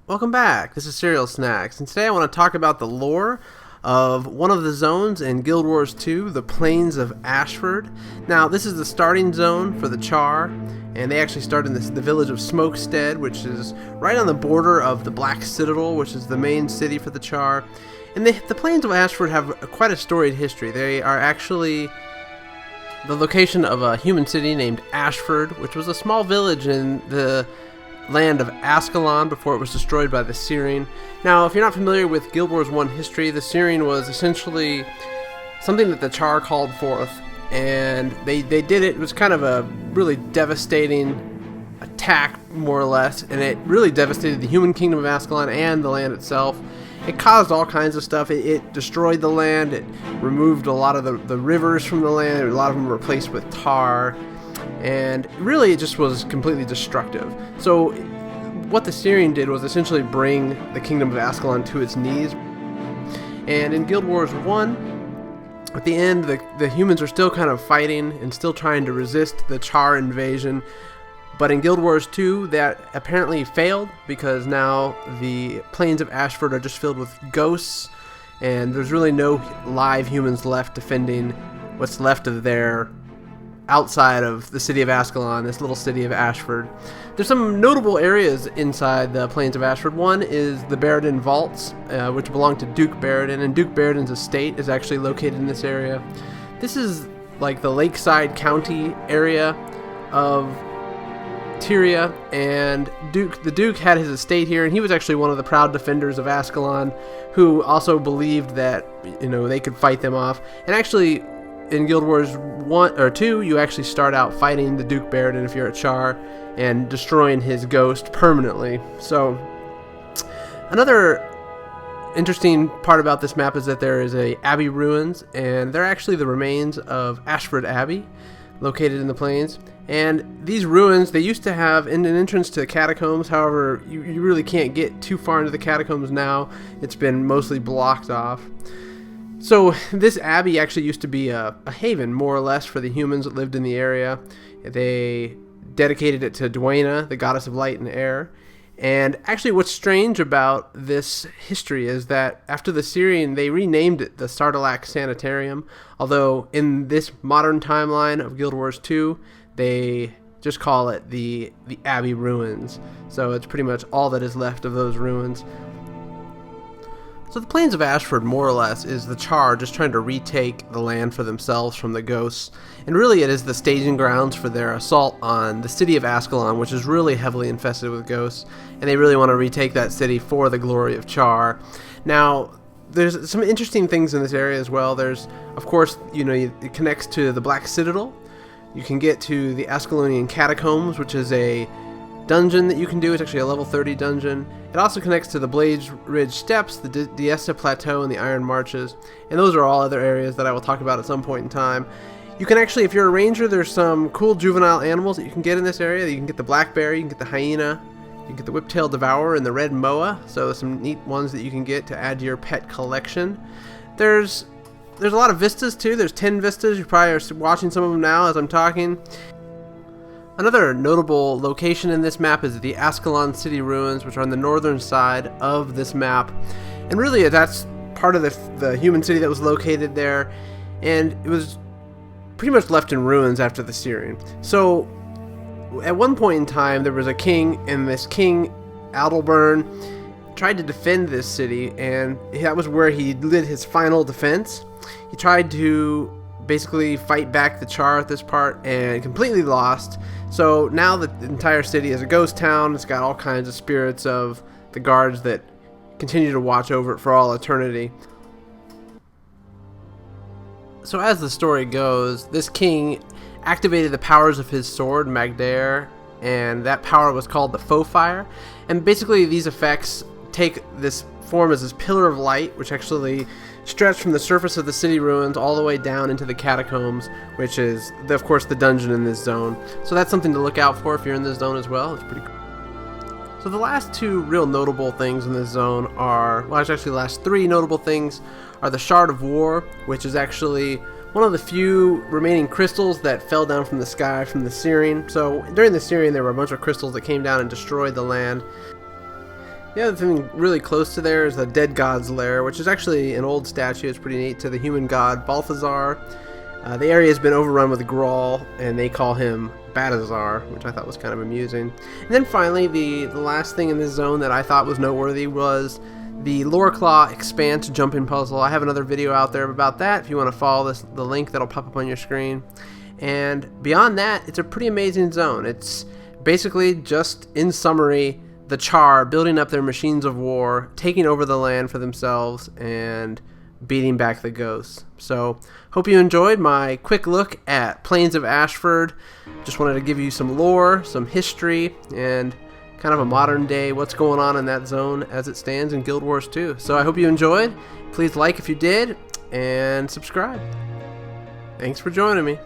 Welcome back, this is CerealSnax, and today I want to talk about the lore of one of the zones in Guild Wars 2, the Plains of Ashford. Now, this is the starting zone for the Char, and they actually start in the village of SMOKESTEAD, which is right on the border of the Black Citadel, which is the main city for the Char. And the Plains of Ashford have quite a storied history. They are actually the location of a human city named Ashford, which was a small village in the land of Ascalon before it was destroyed by the Syrian. Now, if you're not familiar with Guild Wars 1 history, the Syrian was essentially something that the Char called forth, and they did it. It was kind of a really devastating attack, more or less, and it really devastated the human kingdom of Ascalon and the land itself. It caused all kinds of stuff. It destroyed the land. It removed a lot of the rivers from the land. A lot of them were replaced with tar. And really it just was completely destructive. So what the Syrian did was essentially bring the kingdom of Ascalon to its knees. And in Guild Wars 1, at the end, the humans are still kind of fighting and still trying to resist the Char invasion. But in Guild Wars 2, that apparently failed, because now the Plains of Ashford are just filled with ghosts, and there's really no live humans left defending what's left of their outside of the city of Ascalon, this little city of Ashford. There's some notable areas inside the Plains of Ashford. One is the BARRADIN vaults, which belong to Duke BARRADIN, and Duke BARRADIN's estate is actually located in this area. This is like the lakeside county area of Tyria, and the Duke had his estate here, and he was actually one of the proud defenders of Ascalon, who also believed that, they could fight them off. And actually, in Guild Wars 1 or 2, you actually start out fighting the Duke BARRADIN if you're a Char, and destroying his ghost permanently. So, another interesting part about this map is that there is a Abbey ruins, and they're actually the remains of Ashford Abbey, located in the plains. And these ruins, they used to have an entrance to the catacombs. However, you really can't get too far into the catacombs now. It's been mostly blocked off. So this abbey actually used to be a haven, more or less, for the humans that lived in the area. They dedicated it to Duena, the goddess of light and air. And actually what's strange about this history is that after the Syrian, they renamed it the Sardilac Sanitarium, although in this modern timeline of Guild Wars 2, they just call it the Abbey ruins. So it's pretty much all that is left of those ruins. So the Plains of Ashford, more or less, is the Char just trying to retake the land for themselves from the ghosts. And really it is the staging grounds for their assault on the city of Ascalon, which is really heavily infested with ghosts. And they really want to retake that city for the glory of Char. Now, there's some interesting things in this area as well. There's, of course, it connects to the Black Citadel. You can get to the Ascalonian Catacombs, which is a dungeon that you can do. It's actually a level 30 dungeon. It also connects to the Blades Ridge Steps, the Diesta Plateau, and the Iron Marches. And those are all other areas that I will talk about at some point in time. You can actually, if you're a ranger, there's some cool juvenile animals that you can get in this area. You can get the blackberry, you can get the hyena, you can get the whiptail devourer, and the red moa. So some neat ones that you can get to add to your pet collection. There's a lot of vistas too. There's 10 vistas. You probably are watching some of them now as I'm talking. Another notable location in this map is the Ascalon City ruins, which are on the northern side of this map. And really, that's part of the human city that was located there. And it was pretty much left in ruins after the Syrian. So, at one point in time, there was a king, and this king, Adalburn, tried to defend this city, and that was where he did his final defense. He tried to basically fight back the Char at this part and completely lost. So now the entire city is a ghost town. It's got all kinds of spirits of the guards that continue to watch over it for all eternity. So as the story goes, this king activated the powers of his sword, Magdair, and that power was called the FOEFIRE. And basically these effects take this form as this pillar of light, which actually stretched from the surface of the city ruins all the way down into the catacombs, which is, of course, the dungeon in this zone. So that's something to look out for if you're in this zone as well. It's pretty cool. So the last two real notable things in this zone are, well, actually the last three notable things are the Shard of War, which is actually one of the few remaining crystals that fell down from the sky from the Syrian. So during the Syrian, there were a bunch of crystals that came down and destroyed the land. The other thing really close to there is the Dead God's Lair, which is actually an old statue. It's pretty neat, to the human god Balthazar. The area has been overrun with Grawl, and they call him BADAZAR, which I thought was kind of amusing. And then finally, the last thing in this zone that I thought was noteworthy was the Loreclaw Expanse Jumping Puzzle. I have another video out there about that if you want to follow the link that'll pop up on your screen. And beyond that, it's a pretty amazing zone. It's basically just, in summary, the Char building up their machines of war, taking over the land for themselves, and beating back the ghosts. So, hope you enjoyed my quick look at Plains of Ashford. Just wanted to give you some lore, some history, and kind of a modern day what's going on in that zone as it stands in Guild Wars 2. So I hope you enjoyed. Please like if you did, and subscribe. Thanks for joining me.